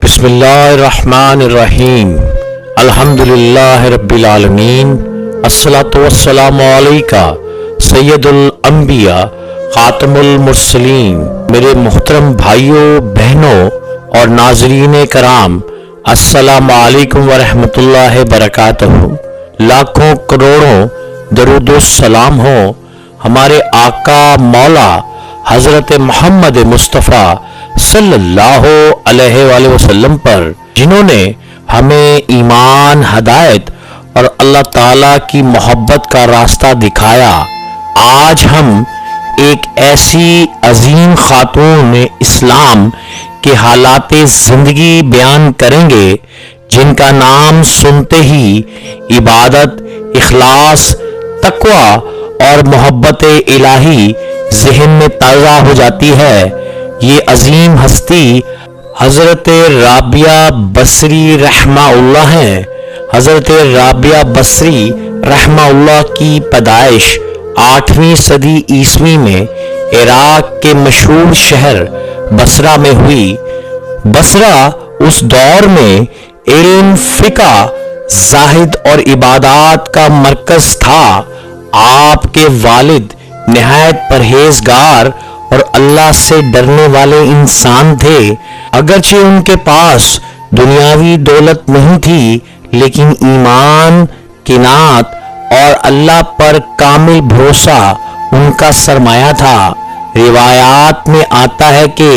بسم اللہ الرحمن الرحیم الحمدللہ رب العالمین الصلاۃ والسلام علیکہ سید الانبیاء خاتم المرسلین۔ میرے محترم بھائیوں، بہنوں اور ناظرین کرام، السلام علیکم ورحمۃ اللہ وبرکاتہ۔ لاکھوں کروڑوں درود و سلام ہو ہمارے آقا مولا حضرت محمد مصطفیٰ صلی اللہ علیہ وآلہ وسلم پر، جنہوں نے ہمیں ایمان، ہدایت اور اللہ تعالیٰ کی محبت کا راستہ دکھایا۔ آج ہم ایک ایسی عظیم خاتون اسلام کے حالات زندگی بیان کریں گے جن کا نام سنتے ہی عبادت، اخلاص، تقوی اور محبت الہی ذہن میں تازہ ہو جاتی ہے۔ یہ عظیم ہستی حضرت رابعہ بصری رحمہ اللہ ہیں۔ حضرت رابعہ بصری رحمہ اللہ کی پیدائش 8ویں صدی عیسوی میں عراق کے مشہور شہر بصرہ میں ہوئی۔ بصرہ اس دور میں علم، فقہ، زاہد اور عبادات کا مرکز تھا۔ آپ کے والد نہایت پرہیزگار اور اللہ سے ڈرنے والے انسان تھے۔ اگرچہ ان کے پاس دنیاوی دولت نہیں تھی، لیکن ایمان، قناعت اور اللہ پر کامل بھروسہ ان کا سرمایہ تھا۔ روایات میں آتا ہے کہ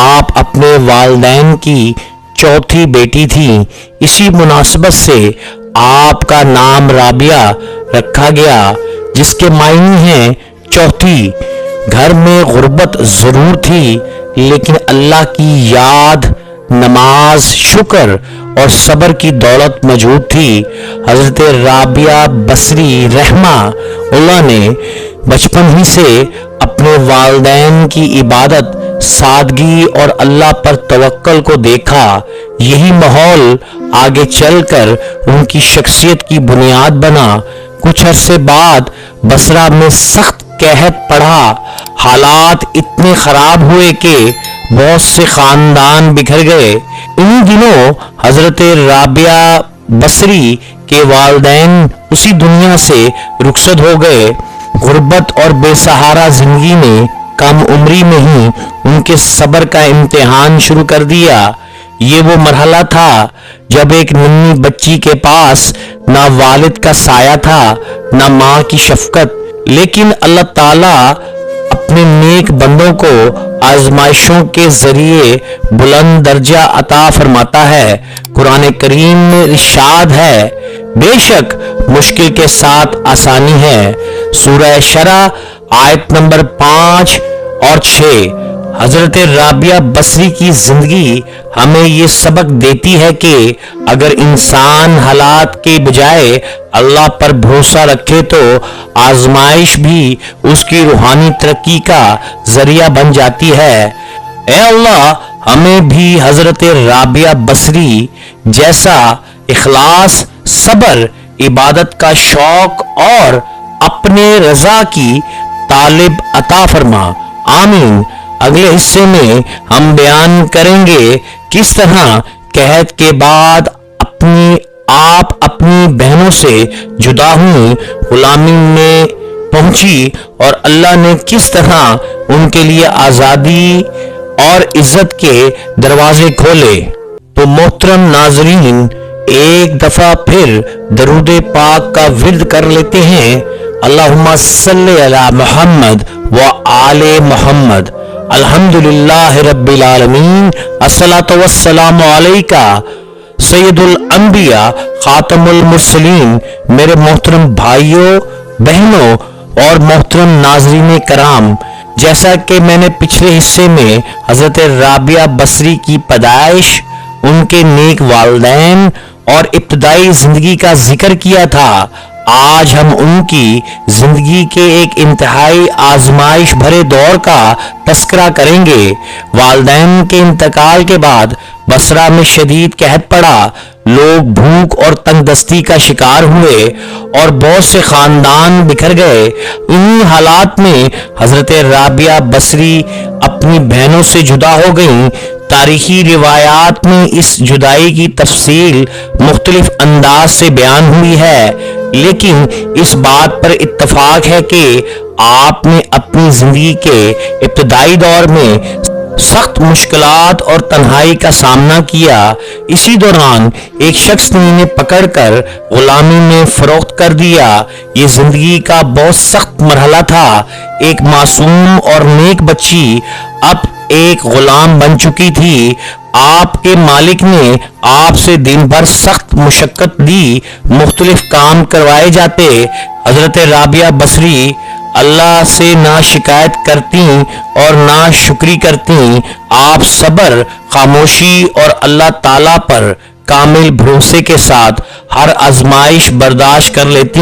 آپ اپنے والدین کی چوتھی بیٹی تھیں۔ اسی مناسبت سے آپ کا نام رابعہ رکھا گیا، جس کے معنی ہیں چوتھی۔ گھر میں غربت ضرور تھی، لیکن اللہ کی یاد، نماز، شکر اور صبر کی دولت موجود تھی۔ حضرت رابعہ بصری رحمہ اللہ نے بچپن ہی سے اپنے والدین کی عبادت، سادگی اور اللہ پر توکل کو دیکھا۔ یہی ماحول آگے چل کر ان کی شخصیت کی بنیاد بنا۔ کچھ عرصے بعد بصرہ میں سخت قحط پڑا۔ حالات اتنے خراب ہوئے کہ بہت سے خاندان بکھر گئے۔ ان دنوں حضرت رابعہ بصری کے والدین اسی دنیا سے رخصت ہو گئے۔ غربت اور بے سہارا زندگی نے کم عمری میں ہی ان کے صبر کا امتحان شروع کر دیا۔ یہ وہ مرحلہ تھا جب ایک ننھی بچی کے پاس نہ والد کا سایہ تھا، نہ ماں کی شفقت۔ لیکن اللہ تعالیٰ اپنے نیک بندوں کو آزمائشوں کے ذریعے بلند درجہ عطا فرماتا ہے۔ قرآن کریم میں ارشاد ہے، بے شک مشکل کے ساتھ آسانی ہے۔ سورہ شرح آیت نمبر 5 اور 6۔ حضرت رابعہ بصری کی زندگی ہمیں یہ سبق دیتی ہے کہ اگر انسان حالات کے بجائے اللہ پر بھروسہ رکھے تو آزمائش بھی اس کی روحانی ترقی کا ذریعہ بن جاتی ہے۔ اے اللہ، ہمیں بھی حضرت رابعہ بصری جیسا اخلاص، صبر، عبادت کا شوق اور اپنے رضا کی طالب عطا فرما، آمین۔ اگلے حصے میں ہم بیان کریں گے کس طرح قحط کے بعد آپ اپنی بہنوں سے جدا ہوئی، غلامی میں پہنچی اور اللہ نے کس طرح ان کے لیے آزادی اور عزت کے دروازے کھولے۔ تو محترم ناظرین، ایک دفعہ پھر درود پاک کا ورد کر لیتے ہیں۔ اللہم صلی علی محمد و آل محمد۔ الحمدللہ رب العالمین، الصلاۃ والسلام علیکہ سید الانبیاء خاتم المرسلین۔ میرے محترم بھائیوں، بہنوں اور محترم ناظرین کرام، جیسا کہ میں نے پچھلے حصے میں حضرت رابعہ بصری کی پیدائش، ان کے نیک والدین اور ابتدائی زندگی کا ذکر کیا تھا، آج ہم ان کی زندگی کے ایک انتہائی آزمائش بھرے دور کا تذکرہ کریں گے۔ والدین کے انتقال کے بعد بصرہ میں شدید قحط پڑا۔ لوگ بھوک اور تنگ دستی کا شکار ہوئے اور بہت سے خاندان بکھر گئے۔ انہی حالات میں حضرت رابعہ بصری اپنی بہنوں سے جدا ہو گئیں۔ تاریخی روایات میں اس جدائی کی تفصیل مختلف انداز سے بیان ہوئی ہے، لیکن اس بات پر اتفاق ہے کہ آپ نے اپنی زندگی کے ابتدائی دور میں سخت مشکلات اور تنہائی کا سامنا کیا۔ اسی دوران ایک شخص نے انہیں پکڑ کر غلامی میں فروخت کر دیا۔ یہ زندگی کا بہت سخت مرحلہ تھا۔ ایک معصوم اور نیک بچی اب ایک غلام بن چکی تھی۔ آپ کے مالک نے آپ سے دن بھر سخت مشقت دی، مختلف کام کروائے جاتے۔ حضرت رابعہ بصری اللہ سے نہ شکایت کرتی اور نہ شکری کرتی۔ آپ صبر، خاموشی اور اللہ تعالیٰ پر کامل بھروسے کے ساتھ ہر آزمائش برداشت کر لیتی۔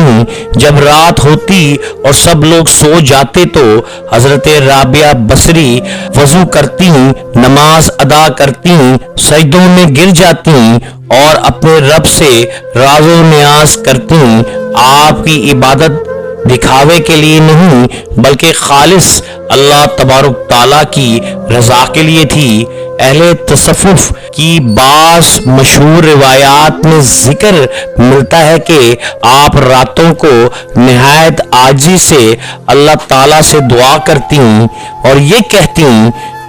جب رات ہوتی اور سب لوگ سو جاتے تو حضرت رابعہ بصری وضو کرتی، نماز ادا کرتی، سجدوں میں گر جاتی اور اپنے رب سے راز و نیاز کرتی۔ آپ کی عبادت دکھاوے کے لیے نہیں بلکہ خالص اللہ تبارک تعالیٰ کی رضا کے لیے تھی۔ اہل تصوف کی بعض مشہور روایات میں ذکر ملتا ہے کہ آپ راتوں کو نہایت عاجزی سے اللہ تعالیٰ سے دعا کرتی اور یہ کہتی،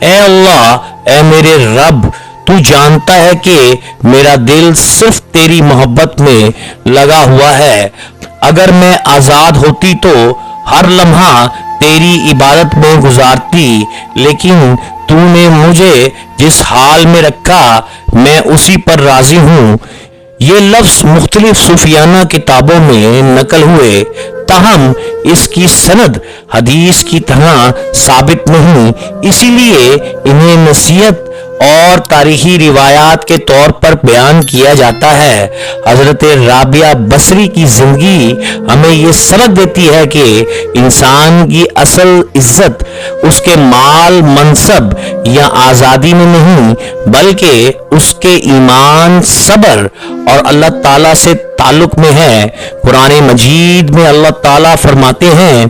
اے اللہ، اے میرے رب، تو جانتا ہے کہ میرا دل صرف تیری محبت میں لگا ہوا ہے۔ اگر میں آزاد ہوتی تو ہر لمحہ تیری عبادت میں گزارتی، لیکن تو نے مجھے جس حال میں رکھا میں اسی پر راضی ہوں۔ یہ لفظ مختلف صوفیانہ کتابوں میں نقل ہوئے، تاہم اس کی سند حدیث کی طرح ثابت نہیں، اسی لیے انہیں نصیحت اور تاریخی روایات کے طور پر بیان کیا جاتا ہے۔ حضرت رابعہ بصری کی زندگی ہمیں یہ سبق دیتی ہے کہ انسان کی اصل عزت اس کے مال، منصب یا آزادی میں نہیں بلکہ اس کے ایمان، صبر اور اللہ تعالیٰ سے تعلق میں ہے۔ قرآن مجید میں اللہ تعالیٰ فرماتے ہیں،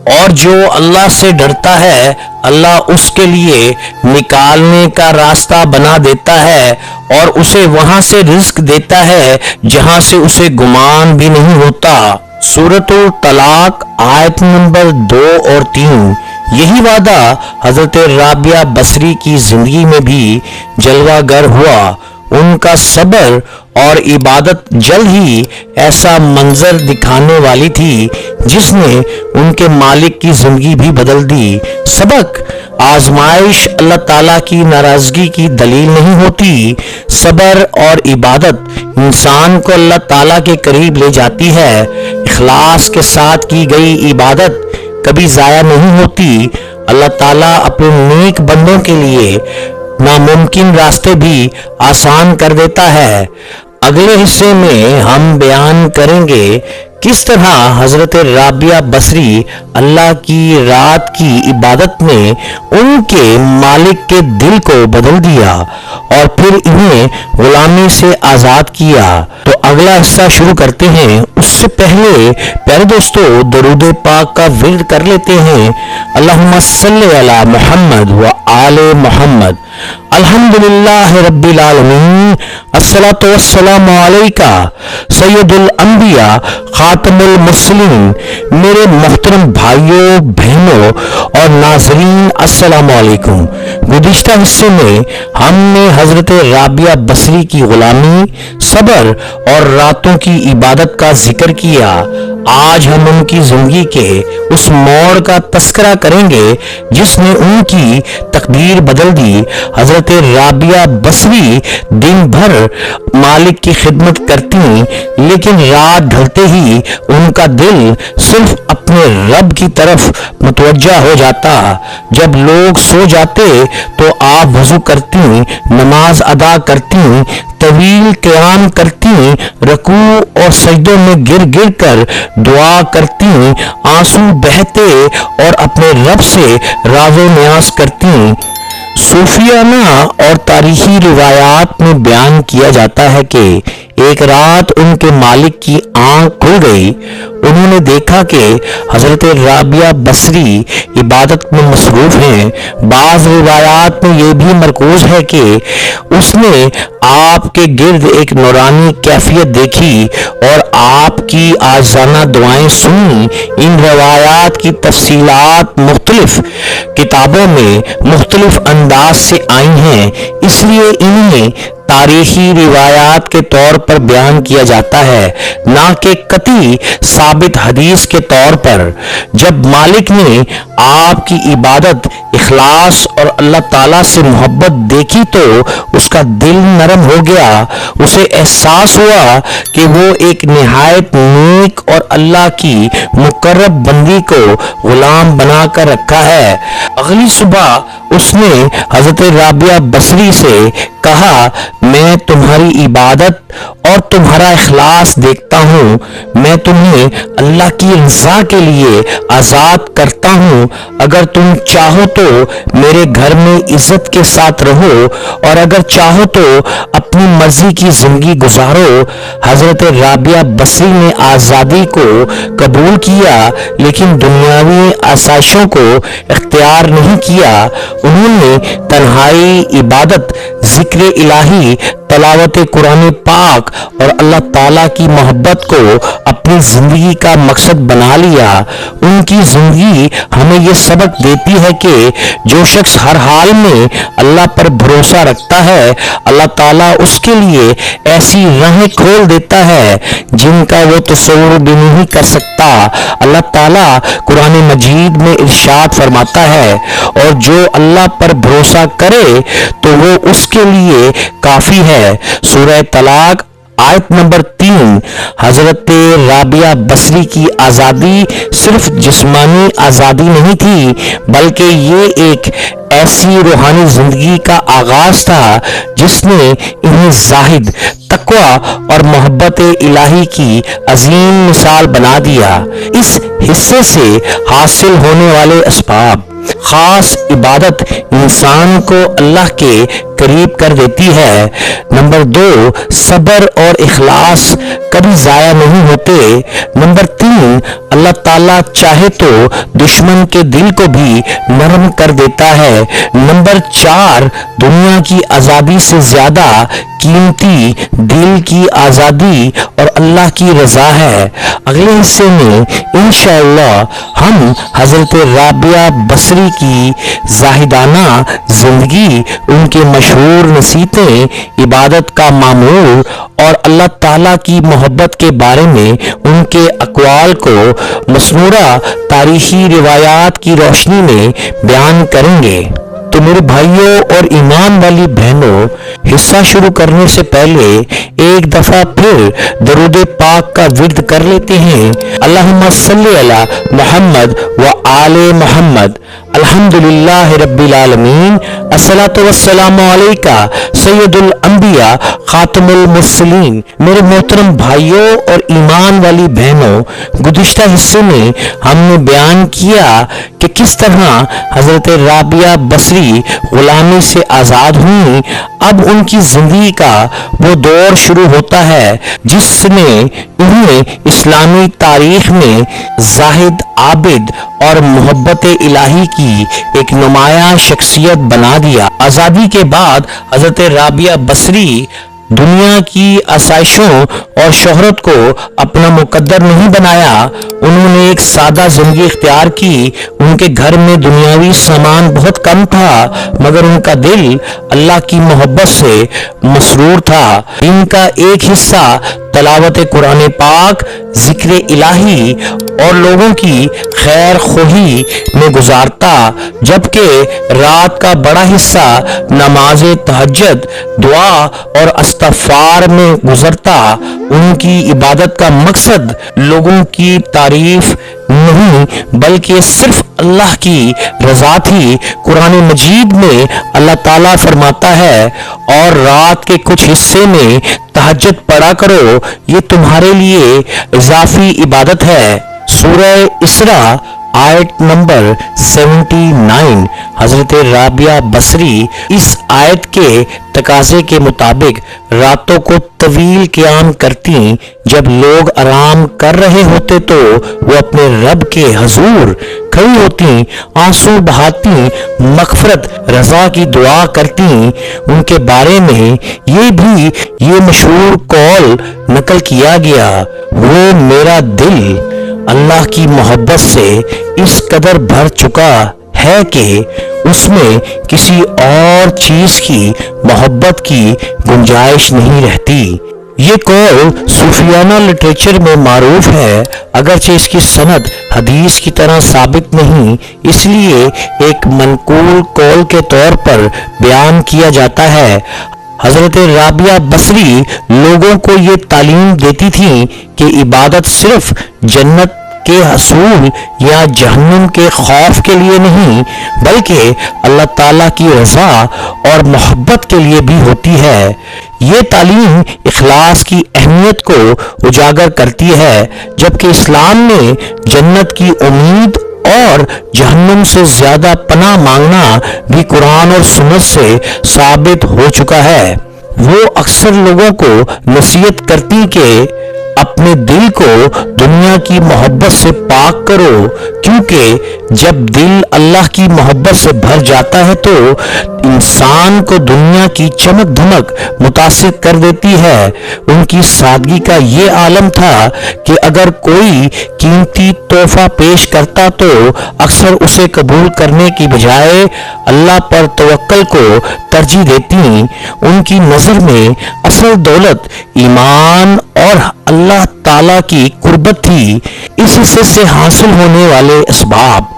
اور جو اللہ سے ڈرتا ہے اللہ اس کے لیے نکالنے کا راستہ بنا دیتا ہے اور اسے وہاں سے رزق دیتا ہے جہاں سے اسے گمان بھی نہیں ہوتا۔ سورۃ الطلاق آیت نمبر 2 اور 3۔ یہی وعدہ حضرت رابعہ بصری کی زندگی میں بھی جلوہ گر ہوا۔ ان کا صبر اور عبادت جلد ہی ایسا منظر دکھانے والی تھی جس نے ان کے مالک کی زندگی بھی بدل دی۔ سبق: آزمائش اللہ تعالیٰ کی ناراضگی کی دلیل نہیں ہوتی۔ صبر اور عبادت انسان کو اللہ تعالیٰ کے قریب لے جاتی ہے۔ اخلاص کے ساتھ کی گئی عبادت کبھی ضائع نہیں ہوتی۔ اللہ تعالیٰ اپنے نیک بندوں کے لیے ناممکن راستے بھی آسان کر دیتا ہے۔ اگلے حصے میں ہم بیان کریں گے کس طرح حضرت رابعہ بصری اللہ کی رات کی عبادت نے ان کے مالک کے دل کو بدل دیا اور پھر انہیں غلامی سے آزاد کیا۔ تو اگلا حصہ شروع کرتے ہیں۔ اس سے پہلے پیارے دوستو درود پاک کا ورد کر لیتے ہیں۔ اللہم صلی علی محمد و آل محمد۔ الحمدللہ رب العالمین، الصلاۃ والسلام علیکہ سید الانبیاء خاتم المرسلین۔ میرے محترم بھائیوں، بہنوں اور ناظرین، السلام علیکم۔ گزشتہ حصے میں ہم نے حضرت رابعہ بصری کی غلامی، صبر اور راتوں کی عبادت کا ذکر کیا۔ آج ہم ان کی زندگی کے اس موڑ کا تذکرہ کریں گے جس نے ان کی تقدیر بدل دی۔ حضرت رابعہ بصری دن بھر مالک کی خدمت کرتی، لیکن رات ڈھلتے ہی ان کا دل صرف اپنے رب کی طرف متوجہ ہو جاتا۔ جب لوگ سو جاتے تو آپ وضو کرتی، نماز ادا کرتی، طویل قیام کرتی، رکوع اور سجدوں میں گر گر کر دعا کرتی، آنسو بہتے اور اپنے رب سے راز و نیاز کرتی۔ صوفیانہ اور تاریخی روایات میں بیان کیا جاتا ہے کہ ایک رات ان کے مالک کی آنکھ کھل گئی۔ انہوں نے دیکھا کہ حضرت رابعہ بصری عبادت میں مصروف ہیں۔ بعض روایات میں یہ بھی مرکوز ہے کہ اس نے آپ کے گرد ایک نورانی کیفیت دیکھی اور آپ کی عاجزانہ دعائیں سنی۔ ان روایات کی تفصیلات مختلف کتابوں میں مختلف انداز سے آئی ہیں، اس لیے انہیں تاریخی روایات کے طور پر بیان کیا جاتا ہے، نہ کہ قطعی ثابت حدیث کے طور پر۔ جب مالک نے آپ کی عبادت، اخلاص اور اللہ تعالیٰ سے محبت دیکھی تو اس کا دل نرم ہو گیا۔ اسے احساس ہوا کہ وہ ایک نہایت نیک اور اللہ کی مقرب بندی کو غلام بنا کر رکھا ہے۔ اگلی صبح اس نے حضرت رابعہ بصری سے کہا، میں تمہاری عبادت اور تمہارا اخلاص دیکھتا ہوں، میں تمہیں اللہ کی رضا کے لیے آزاد کرتا ہوں۔ اگر تم چاہو تو میرے گھر میں عزت کے ساتھ رہو اور اگر چاہو تو اپنی مرضی کی زندگی گزارو۔ حضرت رابعہ بصری نے آزادی کو قبول کیا لیکن دنیاوی آسائشوں کو اختیار نہیں کیا۔ انہوں نے تنہائی، عبادت، ذکر الہی، تلاوت قرآن پاک اور اللہ تعالیٰ کی محبت کو اپنی زندگی کا مقصد بنا لیا۔ ان کی زندگی ہمیں یہ سبق دیتی ہے کہ جو شخص ہر حال میں اللہ پر بھروسہ رکھتا ہے، اللہ تعالیٰ اس کے لیے ایسی راہیں کھول دیتا ہے جن کا وہ تصور بھی نہیں کر سکتا۔ اللہ تعالیٰ قرآن مجید میں ارشاد فرماتا ہے، اور جو اللہ پر بھروسہ کرے تو وہ اس کے لیے کافی ہے۔ سورہ طلاق آیت نمبر 3۔ حضرت رابعہ بصری کی آزادی صرف جسمانی آزادی نہیں تھی، بلکہ یہ ایک ایسی روحانی زندگی کا آغاز تھا جس نے انہیں زاہد، تقوی اور محبت الہی کی عظیم مثال بنا دیا۔ اس حصے سے حاصل ہونے والے اسباب: خاص عبادت انسان کو اللہ کے قریب کر دیتی ہے۔ نمبر 2، صبر اور اخلاص کبھی ضائع نہیں ہوتے۔ نمبر 3، اللہ تعالیٰ چاہے تو دشمن کے دل کو بھی نرم کر دیتا ہے۔ نمبر 4، دنیا کی آزادی سے زیادہ قیمتی دل کی آزادی اور اللہ کی رضا ہے۔ اگلے حصے میں انشاءاللہ ہم حضرت رابعہ بصری کی زاہدانہ زندگی، ان کے مشہور نصیحتیں، عبادت کا معمول اور اللہ تعالیٰ کی محبت کے بارے میں ان کے اقوال کو مسنورہ تاریخی روایات کی روشنی میں بیان کریں گے۔ تو میرے بھائیوں اور ایمان والی بہنوں، حصہ شروع کرنے سے پہلے ایک دفعہ پھر درود پاک کا ورد کر لیتے ہیں۔ اللہم صلی علی محمد و آل محمد۔ الحمدللہ رب العالمین، الصلاۃ والسلام علیکہ سید الانبیاء خاتم المرسلین۔ میرے محترم بھائیوں اور ایمان والی بہنوں، گزشتہ حصے میں ہم نے بیان کیا کہ کس طرح حضرت رابعہ بصری غلامی سے آزاد ہوئیں۔ اب ان کی زندگی کا وہ دور شروع ہوتا ہے جس نے انہیں اسلامی تاریخ میں زاہد، عابد اور محبت الہی کی ایک نمایاں شخصیت بنا دیا۔ آزادی کے بعد حضرت رابعہ بصری دنیا کی آسائشوں اور شہرت کو اپنا مقدر نہیں بنایا۔ انہوں نے ایک سادہ زندگی اختیار کی۔ ان کے گھر میں دنیاوی سامان بہت کم تھا، مگر ان کا دل اللہ کی محبت سے مسرور تھا۔ ان کا ایک حصہ تلاوت قرآن پاک، ذکر الہی اور لوگوں کی خیر خواہی میں گزارتا، جبکہ رات کا بڑا حصہ نماز تہجد، دعا اور استغفار میں گزرتا۔ ان کی عبادت کا مقصد لوگوں کی تعریف نہیں بلکہ صرف اللہ کی رضا تھی۔ قرآن مجید میں اللہ تعالیٰ فرماتا ہے، اور رات کے کچھ حصے میں تہجد پڑھا کرو، یہ تمہارے لیے اضافی عبادت ہے۔ سورہ اسراء آیت نمبر 79 حضرت رابعہ بصری اس آیت کے تقاضے کے مطابق راتوں کو طویل قیام کرتی، جب لوگ آرام کر رہے ہوتے تو وہ اپنے رب کے حضور کھڑی ہوتی، آنسو بہاتی، مغفرت رضا کی دعا کرتی۔ ان کے بارے میں یہ مشہور قول نقل کیا گیا، وہ میرا دل اللہ کی محبت سے اس قدر بھر چکا ہے کہ اس میں کسی اور چیز کی محبت کی گنجائش نہیں رہتی۔ یہ قول صوفیانہ لٹریچر میں معروف ہے، اگرچہ اس کی سند حدیث کی طرح ثابت نہیں، اس لیے ایک منقول قول کے طور پر بیان کیا جاتا ہے۔ حضرت رابعہ بصری لوگوں کو یہ تعلیم دیتی تھی کہ عبادت صرف جنت کے حصول یا جہنم کے خوف کے لیے نہیں، بلکہ اللہ تعالیٰ کی رضا اور محبت کے لیے بھی ہوتی ہے۔ یہ تعلیم اخلاص کی اہمیت کو اجاگر کرتی ہے، جبکہ اسلام میں جنت کی امید اور جہنم سے زیادہ پناہ مانگنا بھی قرآن اور سنت سے ثابت ہو چکا ہے۔ وہ اکثر لوگوں کو نصیحت کرتی کہ اپنے دل کو دنیا کی محبت سے پاک کرو، کیونکہ جب دل اللہ کی محبت سے بھر جاتا ہے تو انسان کو دنیا کی چمک دھمک متاثر کر دیتی ہے۔ ان کی سادگی کا یہ عالم تھا کہ اگر کوئی قیمتی تحفہ پیش کرتا تو اکثر اسے قبول کرنے کی بجائے اللہ پر توکل کو ترجیح دیتی۔ ان کی نظر میں اصل دولت ایمان اور اللہ تعالیٰ کی قربت تھی، اس حصے سے حاصل ہونے والے اسباب۔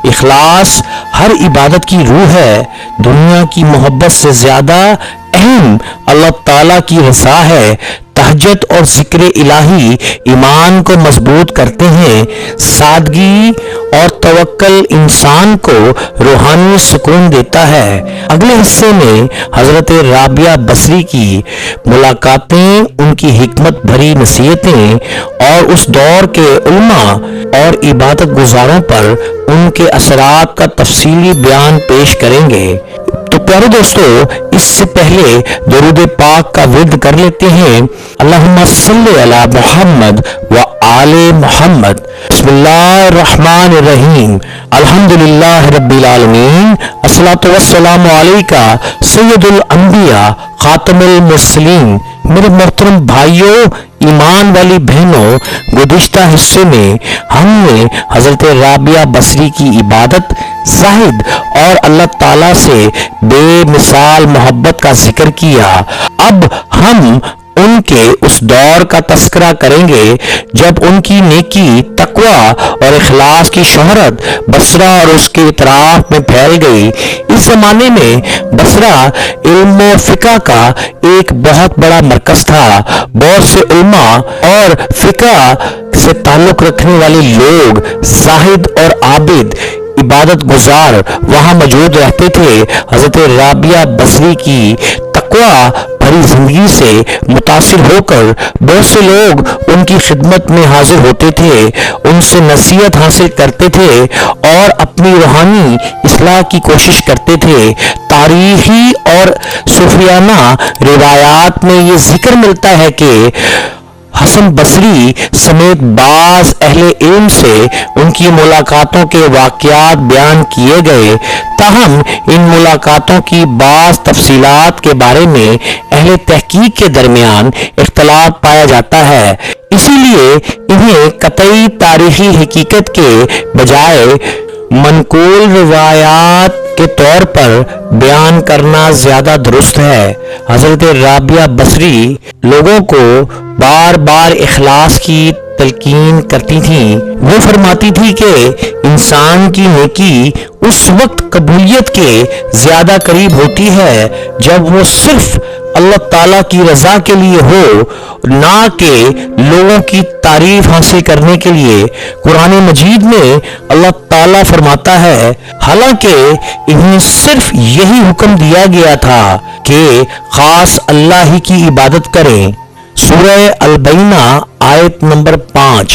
اخلاص ہر عبادت کی روح ہے۔ دنیا کی محبت سے زیادہ اہم اللہ تعالیٰ کی رضا ہے۔ تہجد اور ذکر الہی ایمان کو مضبوط کرتے ہیں۔ سادگی اور توکل انسان کو روحانی سکون دیتا ہے۔ اگلے حصے میں حضرت رابعہ بصری کی ملاقاتیں، ان کی حکمت بھری نصیحتیں اور اس دور کے علماء اور عبادت گزاروں پر ان کے اثرات کا تفصیلی بیان پیش کریں گے۔ تو پیارے دوستو، اس سے پہلے درود پاک کا ورد کر لیتے ہیں۔ اللہم صلی علی محمد و آل محمد۔ بسم اللہ الرحمن الرحیم۔ الحمدللہ رب العالمین، الصلاۃ والسلام علیکہ سید الانبیاء خاتم المرسلین۔ میرے محترم بھائیوں، ایمان والی بہنوں، گزشتہ حصے میں ہم نے حضرت رابعہ بصری کی عبادت، زاہد اور اللہ تعالیٰ سے بے مثال محبت کا ذکر کیا۔ اب ہم ان کے اس دور کا تذکرہ کریں گے جب ان کی نیکی، تقوی اور اخلاص کی شہرت بصرہ اور اس کے اطراف میں پھیل گئی۔ اس زمانے میں بصرہ علم و فقہ کا ایک بہت بڑا مرکز تھا۔ بہت سے علماء اور فقہ سے تعلق رکھنے والے لوگ، زاہد اور عابد، عبادت گزار وہاں موجود رہتے تھے۔ حضرت رابعہ بصری کی تقوی بھری زندگی سے متاثر ہو کر بہت سے لوگ ان کی خدمت میں حاضر ہوتے تھے، ان سے نصیحت حاصل کرتے تھے اور اپنی روحانی اصلاح کی کوشش کرتے تھے۔ تاریخی اور صوفیانہ روایات میں یہ ذکر ملتا ہے کہ حسن بصری سمیت بعض اہل علم سے ان کی ملاقاتوں کے واقعات بیان کیے گئے، تاہم ان ملاقاتوں کی بعض تفصیلات کے بارے میں اہل تحقیق کے درمیان اختلاف پایا جاتا ہے۔ اسی لیے انہیں قطعی تاریخی حقیقت کے بجائے منقول روایات کے طور پر بیان کرنا زیادہ درست ہے۔ حضرت رابعہ بصری لوگوں کو بار بار اخلاص کی تلقین کرتی تھیں۔ وہ فرماتی تھی کہ انسان کی نیکی اس وقت قبولیت کے زیادہ قریب ہوتی ہے جب وہ صرف اللہ تعالیٰ کی رضا کے لیے ہو، نہ کہ لوگوں کی تعریف حاصل کرنے کے لیے۔ قرآن مجید میں اللہ تعالیٰ فرماتا ہے، حالانکہ انہیں صرف یہی حکم دیا گیا تھا کہ خاص اللہ ہی کی عبادت کریں۔ سورہ البینہ آیت نمبر 5۔